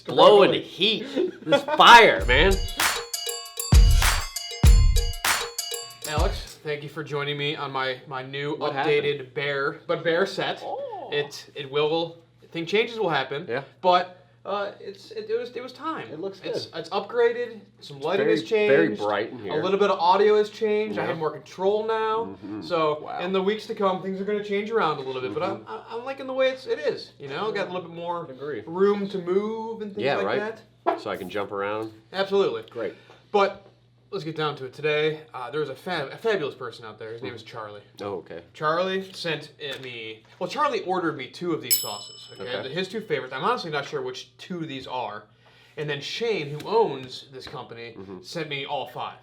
Blowing heat. This fire, man. Alex, thank you for joining me on my new What updated bear set. Oh. It will. I think changes will happen. Yeah. But it was time. It looks good. It's upgraded. Some lighting has changed. Very bright in here. A little bit of audio has changed. Yeah. I have more control now. Mm-hmm. So Wow. in the weeks to come, things are going to change around a little bit. Mm-hmm. But I'm liking the way it is. You know, got a little bit more Agree. room to move and things Yeah, like right. that. So I can jump around. Absolutely. Great. But let's get down to it. Today, there's a fabulous person out there. His name is Charlie. Oh, okay. Charlie sent me. Well, Charlie ordered me 2 of these sauces. Okay? His 2 favorites. I'm honestly not sure which 2 of these are. And then Shane, who owns this company, sent me all 5.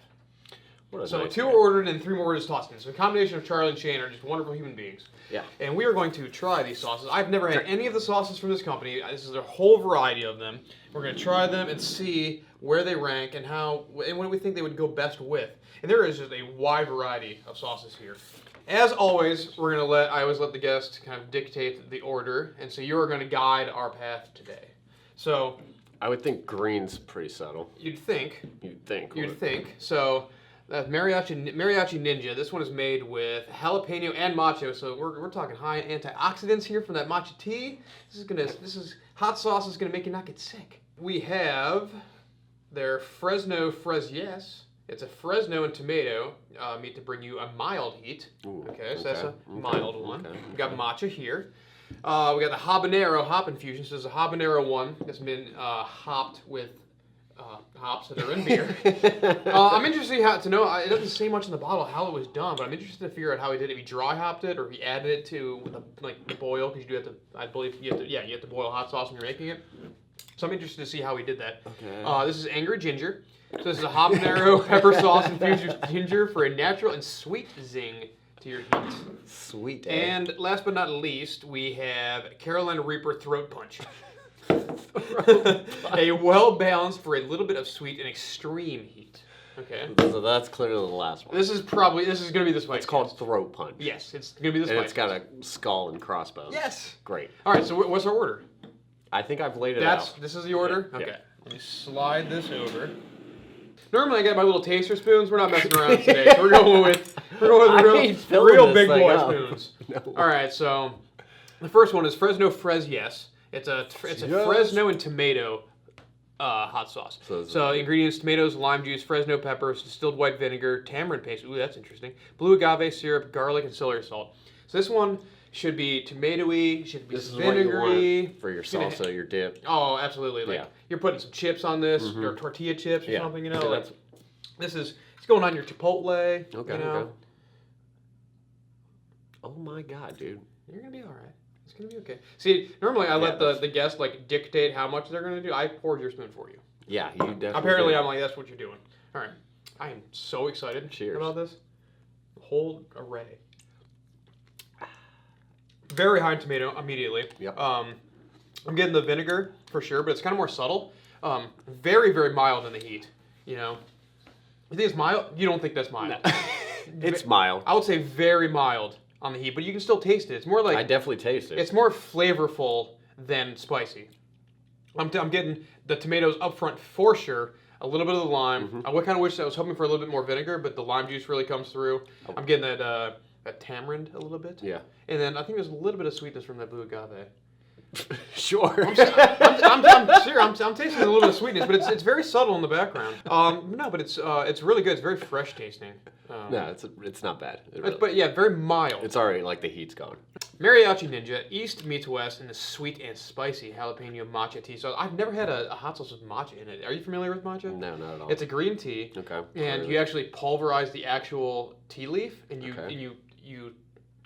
So nice 2 guy. were ordered and 3 more were just tossed in. So a combination of Charlie and Shane are just wonderful human beings. Yeah. And we are going to try these sauces. I've never had any of the sauces from this company. This is a whole variety of them. We're going to try them and see where they rank and what we think they would go best with. And there is just a wide variety of sauces here. As always, I always let the guest kind of dictate the order, and so you are going to guide our path today. So I would think green's pretty subtle. you'd think. You'd think. So Mariachi Ninja. This one is made with jalapeno and matcha. So we're talking high antioxidants here from that matcha tea. This hot sauce is gonna make you not get sick. We have their Fresno Yes. It's a Fresno and tomato meat to bring you a mild heat. Ooh, Okay, so that's a mild one. Okay. We got matcha here. We got the habanero hop infusion. So there's a habanero one that's been hopped with hops that are in beer. I'm interested to know. It doesn't say much in the bottle how it was done, but I'm interested to figure out how he did it. If he dry hopped it, or if he added it to the boil, because you do have to. I believe you have to boil hot sauce when you're making it. So I'm interested to see how he did that. Okay. This is Angry Ginger. So this is a habanero pepper sauce infused with ginger for a natural and sweet zing to your heat. Sweet. And last but not least, we have Carolina Reaper Throat Punch. A well-balanced for a little bit of sweet and extreme heat. Okay. So that's clearly the last one. This is going to be the spice. It's called throat punch. Yes, it's going to be the spice. And it's got a skull and crossbones. Yes. Great. All right, so what's our order? I think I've laid it out. This is the order? Yeah. Okay. Let me slide this over. Normally I got my little taster spoons. We're not messing around today. So we're going with real big boy spoons. No. All right, so the first one is Fresno Yes. It's a Fresno and tomato hot sauce. So ingredients: tomatoes, lime juice, Fresno peppers, distilled white vinegar, tamarind paste. Ooh, that's interesting. Blue agave syrup, garlic, and celery salt. So this one should be tomatoey, should be vinegary. What you want for your salsa, your dip. Oh, absolutely. You're putting some chips on this, or tortilla chips or something, you know. So it's going on your Chipotle. Okay, you know. okay. Oh my God, dude. You're going to be all right. It's going to be okay. See, normally I let the guest dictate how much they're going to do. I poured your spoon for you. Yeah, you definitely Apparently did. I'm like, that's what you're doing. All right. I am so excited Cheers. about this. Whole array. Very high in tomato immediately. Yep. I'm getting the vinegar for sure, but it's kind of more subtle. Very, very mild in the heat. You know, you think it's mild? You don't think that's mild? No. It's mild. I would say very mild on the heat, but you can still taste it. It's more like I definitely taste it. It's more flavorful than spicy. I'm getting the tomatoes up front for sure. A little bit of the lime. I kind of wish I was hoping for a little bit more vinegar, but the lime juice really comes through. I'm getting that tamarind a little bit. Yeah. And then I think there's a little bit of sweetness from that blue agave. Sure. I'm tasting a little bit of sweetness, but it's very subtle in the background. No, but it's really good. It's very fresh tasting. No, it's not bad. But yeah, very mild. It's already like the heat's gone. Mariachi Ninja, East meets West in the sweet and spicy jalapeno matcha tea sauce. I've never had a hot sauce with matcha in it. Are you familiar with matcha? No, not at all. It's a green tea. Okay. And you actually pulverize the actual tea leaf, and you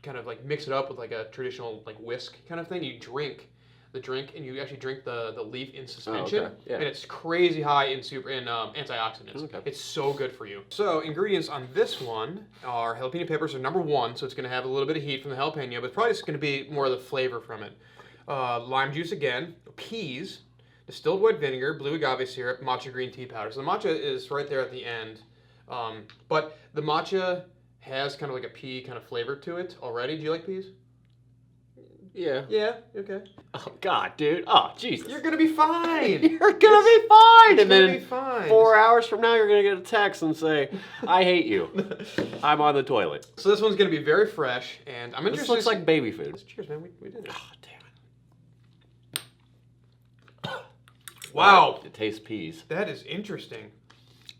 kind of mix it up with a traditional whisk kind of thing. You drink the drink, and you actually drink the leaf in suspension. Oh, okay. Yeah. And it's crazy high in antioxidants. Okay. It's so good for you. So ingredients on this one are jalapeno peppers are number 1, so it's going to have a little bit of heat from the jalapeno, but it's probably just going to be more of the flavor from it. Lime juice again, peas, distilled white vinegar, blue agave syrup, matcha green tea powder. So the matcha is right there at the end, but the matcha has kind of like a pea kind of flavor to it already. Do you like peas? Yeah. Yeah. Okay. Oh God, dude. Oh Jesus. You're gonna be fine. You're gonna be fine. It's And gonna then be fine. 4 hours from now, you're gonna get a text and say, "I hate you. I'm on the toilet." So this one's gonna be very fresh, and I'm This interested. looks like baby food. Cheers, man. We did it. Oh, damn it. Wow. It tastes peas. That is interesting.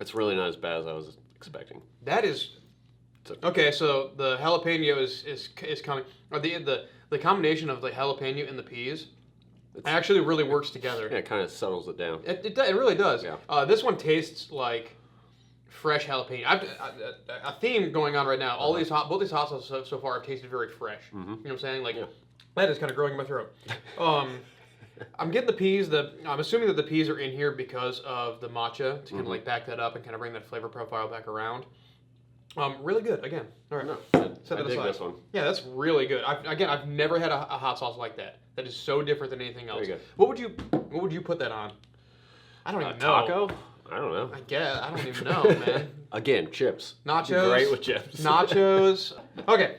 It's really not as bad as I was expecting. That is. Okay, so the jalapeno is coming. Or the combination of the jalapeno and the peas actually really works together. Yeah, it kind of settles it down. It really does. Yeah. This one tastes like fresh jalapeno. A theme going on right now. All these both these hot sauces so far have tasted very fresh. You know what I'm saying? Like that is kind of growing in my throat. I'm getting the peas. I'm assuming that the peas are in here because of the matcha to kind of like back that up and kind of bring that flavor profile back around. Really good. Again, all right. No, Set I that dig aside. this one. Yeah, that's really good. I've never had a hot sauce like that. That is so different than anything else. Very good. What would you put that on? I don't even know. Taco? I don't know. I guess I don't even know, man. Again, chips. Nachos. Great with chips. Nachos. Okay.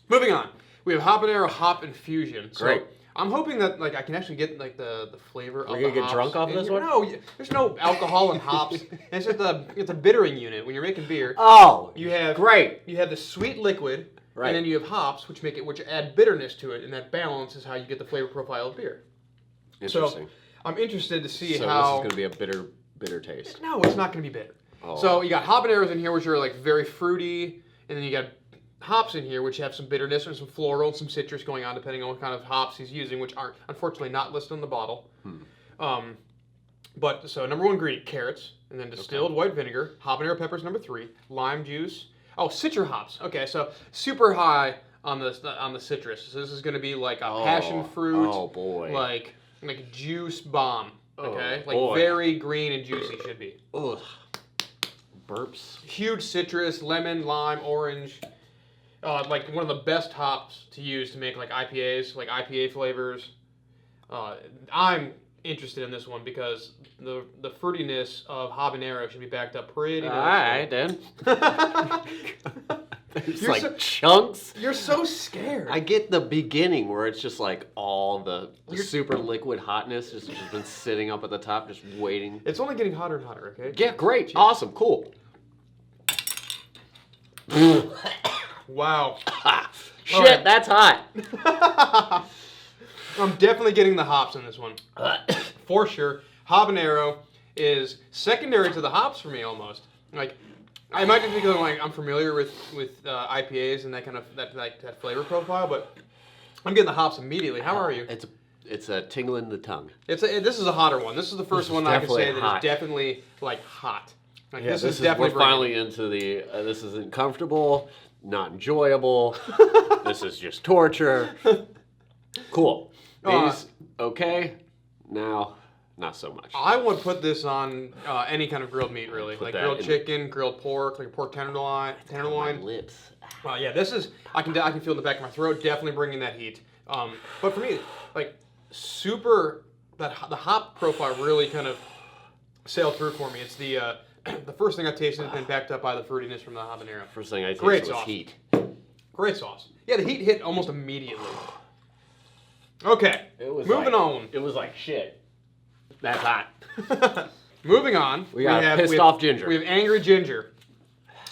Moving on. We have habanero hop infusion. So Great. I'm hoping that like I can actually get like the flavor of We're the gonna get hops drunk off in this here. one? No, there's no alcohol in hops. It's just it's a bittering unit. When you're making beer, Oh, you have great. You have the sweet liquid, Right. and then you have hops, which add bitterness to it, and that balance is how you get the flavor profile of beer. Interesting. So I'm interested to see So how. this is gonna be a bitter taste. No, it's not going to be bitter. Oh. So you got habaneros in here, which are like very fruity, and then you got hops in here, which have some bitterness and some floral and some citrus going on, depending on what kind of hops he's using, which are unfortunately not listed on the bottle. But so number one ingredient, carrots, and then distilled white vinegar, habanero peppers number 3, lime juice. Oh, citra hops. Okay, so super high on the citrus. So this is going to be like a passion fruit. Oh boy. Like juice bomb. Okay, Oh, like boy. very green and juicy should be. Ugh. Burps. Huge citrus, lemon, lime, orange. Like one of the best hops to use to make like IPAs, like IPA flavors. I'm interested in this one because the fruitiness of habanero should be backed up pretty All nicely. right, then. There's You're like so- chunks. You're so scared. I get the beginning where it's just like all the super liquid hotness just been sitting up at the top, just waiting. It's only getting hotter and hotter. Okay. Yeah, great, awesome, cool. Wow. Shit, right. that's hot. I'm definitely getting the hops in this one. For sure. Habanero is secondary to the hops for me almost. Like, I might just because I'm familiar with IPAs and that kind of that flavor profile, but I'm getting the hops immediately. How are you? It's a tingle in the tongue. This is a hotter one. This is the first one I can say that hot. is definitely like hot. Like, Yeah, this is definitely we're finally into the. This isn't comfortable, not enjoyable. This is just torture. Cool. These okay. Now, not so much. I would put this on any kind of grilled meat, really, like that grilled in- chicken, grilled pork, like a pork tenderloin. My lips. Yeah, this is. I can feel in the back of my throat, definitely bringing that heat. But for me, like super, the hop profile really kind of sailed through for me. It's the the first thing I tasted has been backed up by the fruitiness from the habanero. First thing I tasted Great was sauce. heat. Great sauce. Yeah, the heat hit almost immediately. Okay, moving on. It was like shit. That's hot. Moving on. We got pissed off ginger. We have angry ginger.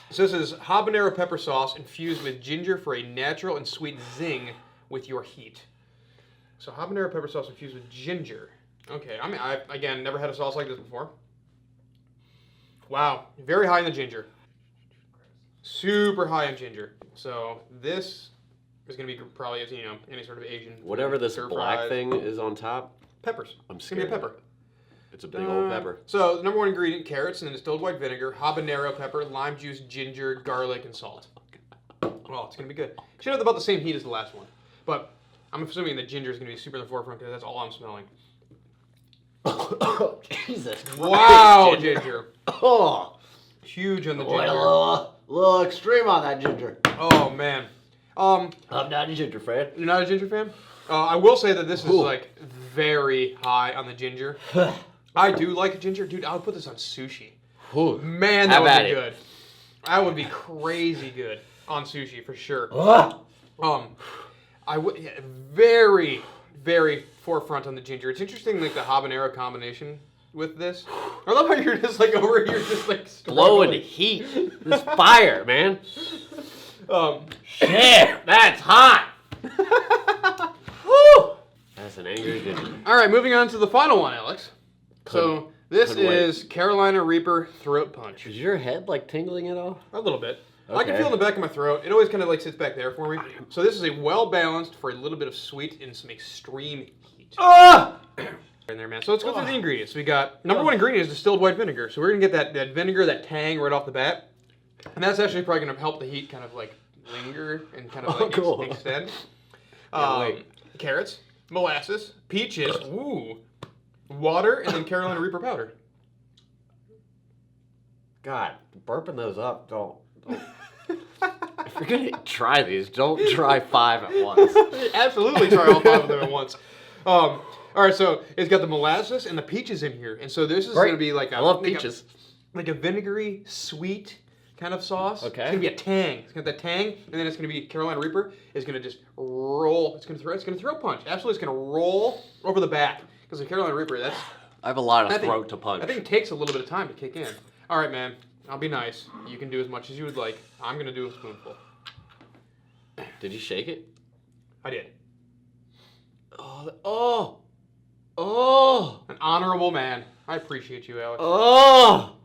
So this is habanero pepper sauce infused with ginger for a natural and sweet zing with your heat. So habanero pepper sauce infused with ginger. Okay, I mean, again, never had a sauce like this before. Wow, very high in the ginger. Super high in ginger. So this is going to be probably, any sort of Asian. Whatever this stir black fries. thing is on top, Peppers. I'm It's going to scared. be a pepper. It's a big old pepper. So the number one ingredient, carrots, and then distilled white vinegar, habanero pepper, lime juice, ginger, garlic, and salt. Oh, it's going to be good. Should have about the same heat as the last one. But I'm assuming that ginger is going to be super in the forefront because that's all I'm smelling. Jesus. Wow, Christ, ginger. Oh, Huge on the boy, ginger. a little extreme on that ginger. Oh, man. I'm not a ginger fan. You're not a ginger fan? I will say that this is Ooh. like very high on the ginger. I do like ginger. Dude, I would put this on sushi. Ooh. Man, that Have would at be it. good. That would be crazy good on sushi for sure. Very, very forefront on the ginger. It's interesting, like the habanero combination with this. I love how you're just like over here, just like blowing heat. This fire, man. Shit, that's hot. Woo! That's an angry ginger. All right, moving on to the final one, Alex. So this is Carolina Reaper Throat Punch. Is your head like tingling at all? A little bit. Okay. I can feel in the back of my throat. It always kind of like sits back there for me. So this is a well-balanced for a little bit of sweet and some extreme heat. Ah! In there, man. So let's go through the ingredients. We got, number one ingredient is distilled white vinegar. So we're going to get that vinegar, that tang right off the bat. And that's actually probably going to help the heat kind of like linger and kind of like extend. Carrots, molasses, peaches, water, and then Carolina Reaper powder. God, burping those up, don't. If you're going to try these, don't try 5 at once. Absolutely try all 5 of them at once. All right, so it's got the molasses and the peaches in here. And so this is going to be like I love peaches. Like a vinegary, sweet kind of sauce. Okay. It's going to be a tang. It's got that tang, and then it's going to be Carolina Reaper. It's going to just roll. It's going to throat punch. Absolutely, it's going to roll over the back. Because the Carolina Reaper, I have a lot of throat to punch. I think it takes a little bit of time to kick in. All right, man. I'll be nice. You can do as much as you would like. I'm going to do a spoonful. Did you shake it? I did. Oh! An honorable man. I appreciate you, Alex. Oh!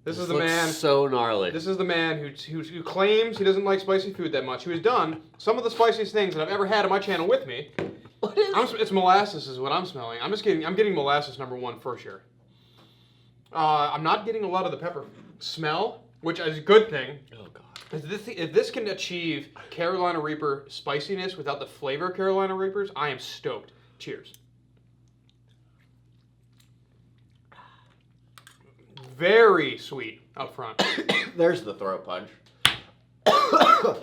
This is the man. So gnarly. This is the man who claims he doesn't like spicy food that much. Who has done some of the spiciest things that I've ever had on my channel with me. What is? It's molasses, is what I'm smelling. I'm getting molasses #1 for sure. I'm not getting a lot of the pepper smell, which is a good thing. Oh God. If this can achieve Carolina Reaper spiciness without the flavor of Carolina Reapers, I am stoked. Cheers. Very sweet up front. There's the throat punch.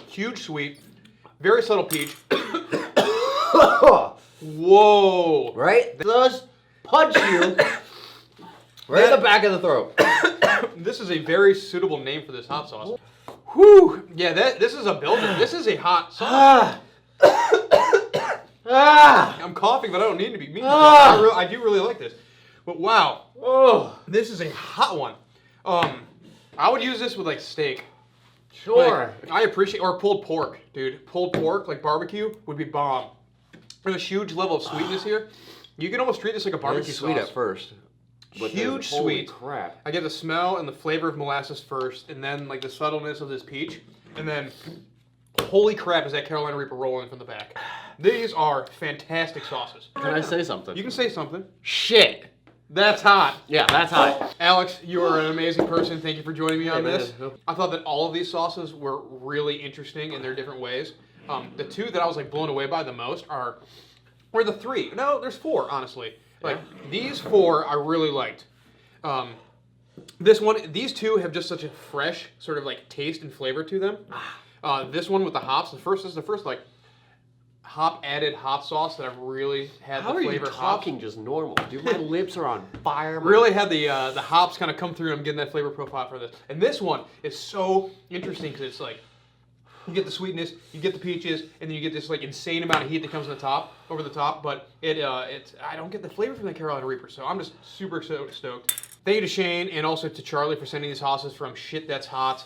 Huge sweet. Very subtle peach. Whoa. Right? Those punch you right in the back of the throat. This is a very suitable name for this hot sauce. Whew. Yeah, this is a builder. This is a hot sauce. I'm coughing, but I don't need to be. I do really like this. But wow, this is a hot one. I would use this with like steak. Sure. Like, I appreciate, or pulled pork, dude. Pulled pork, like barbecue, would be bomb. There's a huge level of sweetness here. You can almost treat this like a barbecue sauce. Sweet at first. But huge holy sweet. Crap. I get the smell and the flavor of molasses first, and then like the subtleness of this peach, and then holy crap is that Carolina Reaper rolling from the back. These are fantastic sauces. Can I say something? You can say something. Shit. That's hot. Yeah, that's hot. Alex, you are an amazing person. Thank you for joining me on man. this. I thought that all of these sauces were really interesting in their different ways. The 2 that I was like blown away by the most were the 3. No, there's 4, honestly. Like these 4 I really liked. These 2 have just such a fresh sort of like taste and flavor to them. This one with the hops, this is the first like hop added hot sauce that I've really had How the flavor. How are you talking just normal? Dude, my lips are on fire. Really had the hops kind of come through. I'm getting that flavor profile for this. And this one is so interesting because it's like you get the sweetness, you get the peaches, and then you get this like insane amount of heat that comes over the top. But I don't get the flavor from the Carolina Reaper, so I'm just super stoked. Thank you to Shane and also to Charlie for sending these sauces from Shit That's Hot.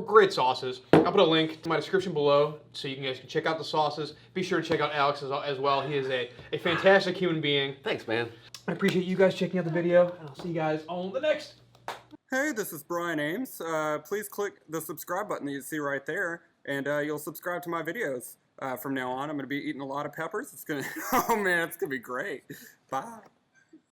Great sauces. I'll put a link to my description below so you guys can check out the sauces. Be sure to check out Alex as well. He is a fantastic human being. Thanks, man. I appreciate you guys checking out the video, and I'll see you guys on the next. Hey, this is Brian Ames. Please click the subscribe button that you see right there, and you'll subscribe to my videos. From now on, I'm going to be eating a lot of peppers. Oh man, it's going to be great. Bye.